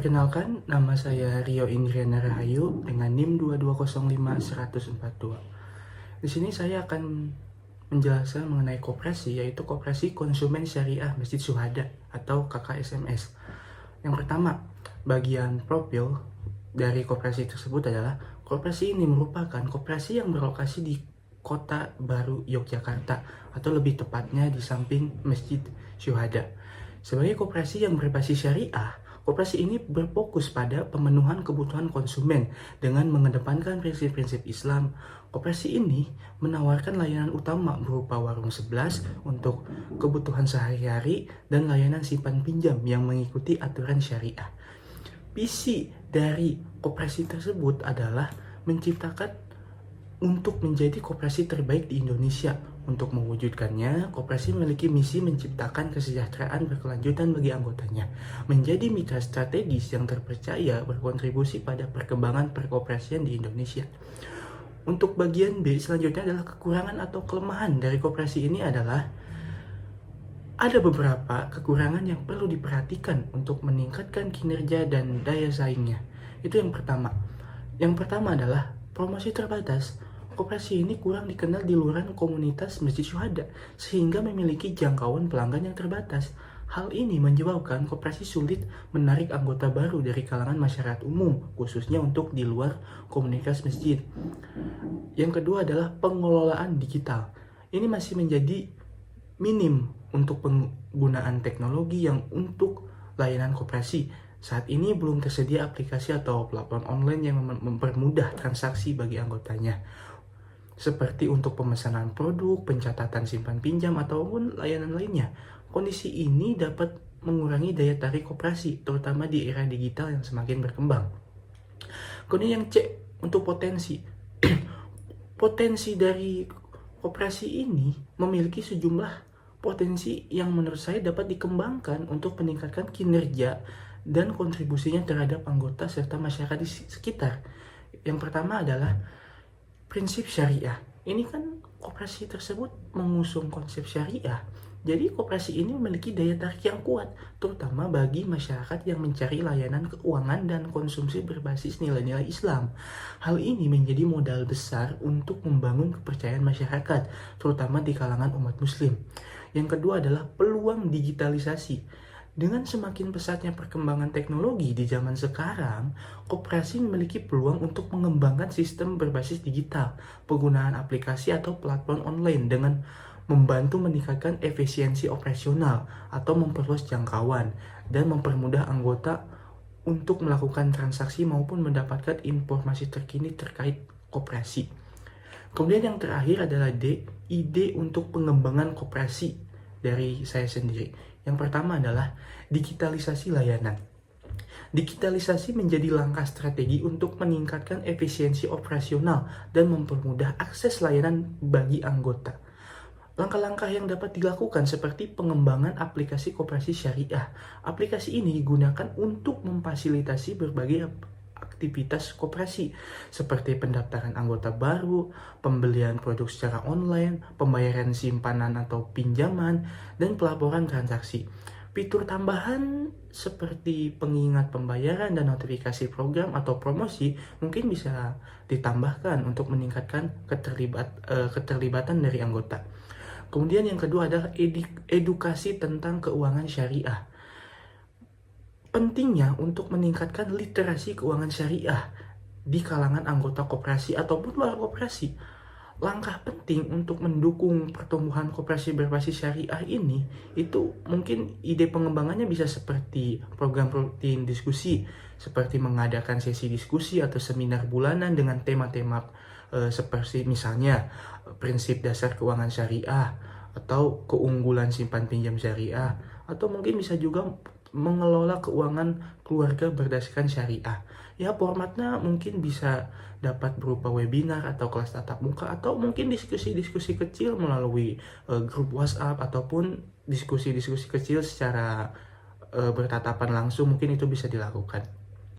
Perkenalkan, nama saya Rio Indriana Rahayu dengan NIM 2205142. Di sini saya akan menjelaskan mengenai koperasi, yaitu Koperasi Konsumen Syariah Masjid Syuhada atau KKSMS. Yang pertama, bagian profil dari koperasi tersebut adalah koperasi ini merupakan koperasi yang berlokasi di Kota Baru Yogyakarta atau lebih tepatnya di samping Masjid Syuhada. Sebagai koperasi yang berbasis syariah, koperasi ini berfokus pada pemenuhan kebutuhan konsumen dengan mengedepankan prinsip-prinsip Islam. Koperasi ini menawarkan layanan utama berupa warung 11 untuk kebutuhan sehari-hari dan layanan simpan pinjam yang mengikuti aturan syariah. Visi dari koperasi tersebut adalah menciptakan untuk menjadi koperasi terbaik di Indonesia. Untuk mewujudkannya, koperasi memiliki misi menciptakan kesejahteraan berkelanjutan bagi anggotanya, menjadi mitra strategis yang terpercaya berkontribusi pada perkembangan perkoperasian di Indonesia. Untuk bagian B selanjutnya adalah kekurangan atau kelemahan dari koperasi ini adalah ada beberapa kekurangan yang perlu diperhatikan untuk meningkatkan kinerja dan daya saingnya. Itu yang pertama. Yang pertama adalah promosi terbatas. Koperasi ini kurang dikenal di luar komunitas Masjid Syuhada, sehingga memiliki jangkauan pelanggan yang terbatas. Hal ini menyebabkan koperasi sulit menarik anggota baru dari kalangan masyarakat umum, khususnya untuk di luar komunitas masjid. Yang kedua adalah pengelolaan digital. Ini masih menjadi minim untuk penggunaan teknologi yang untuk layanan koperasi. Saat ini belum tersedia aplikasi atau platform online yang mempermudah transaksi bagi anggotanya, seperti untuk pemesanan produk, pencatatan simpan pinjam, ataupun layanan lainnya. Kondisi ini dapat mengurangi daya tarik koperasi, terutama di era digital yang semakin berkembang. Kemudian yang C, untuk potensi. Potensi dari koperasi ini memiliki sejumlah potensi yang menurut saya dapat dikembangkan untuk meningkatkan kinerja dan kontribusinya terhadap anggota serta masyarakat di sekitar. Yang pertama adalah prinsip syariah. Ini kan koperasi tersebut mengusung konsep syariah. Jadi koperasi ini memiliki daya tarik yang kuat, terutama bagi masyarakat yang mencari layanan keuangan dan konsumsi berbasis nilai-nilai Islam. Hal ini menjadi modal besar untuk membangun kepercayaan masyarakat, terutama di kalangan umat muslim. Yang kedua adalah peluang digitalisasi. Dengan semakin pesatnya perkembangan teknologi di zaman sekarang, koperasi memiliki peluang untuk mengembangkan sistem berbasis digital, penggunaan aplikasi atau platform online dengan membantu meningkatkan efisiensi operasional atau memperluas jangkauan dan mempermudah anggota untuk melakukan transaksi maupun mendapatkan informasi terkini terkait koperasi. Kemudian yang terakhir adalah D, ide untuk pengembangan koperasi dari saya sendiri. Yang pertama adalah digitalisasi layanan. Digitalisasi menjadi langkah strategi untuk meningkatkan efisiensi operasional dan mempermudah akses layanan bagi anggota. Langkah-langkah yang dapat dilakukan seperti pengembangan aplikasi koperasi syariah. Aplikasi ini digunakan untuk memfasilitasi berbagai aktivitas koperasi seperti pendaftaran anggota baru, pembelian produk secara online, pembayaran simpanan atau pinjaman, dan pelaporan transaksi. Fitur tambahan seperti pengingat pembayaran dan notifikasi program atau promosi mungkin bisa ditambahkan untuk meningkatkan keterlibatan dari anggota. Kemudian yang kedua adalah edukasi tentang keuangan syariah. Pentingnya untuk meningkatkan literasi keuangan syariah di kalangan anggota koperasi ataupun luar koperasi. Langkah penting untuk mendukung pertumbuhan koperasi berbasis syariah ini, itu mungkin ide pengembangannya bisa seperti program rutin diskusi, seperti mengadakan sesi diskusi atau seminar bulanan dengan tema-tema seperti misalnya prinsip dasar keuangan syariah atau keunggulan simpan pinjam syariah, atau mungkin bisa juga mengelola keuangan keluarga berdasarkan syariah. Ya, formatnya mungkin bisa dapat berupa webinar atau kelas tatap muka, atau mungkin diskusi-diskusi kecil melalui grup WhatsApp, ataupun diskusi-diskusi kecil secara bertatapan langsung, mungkin itu bisa dilakukan.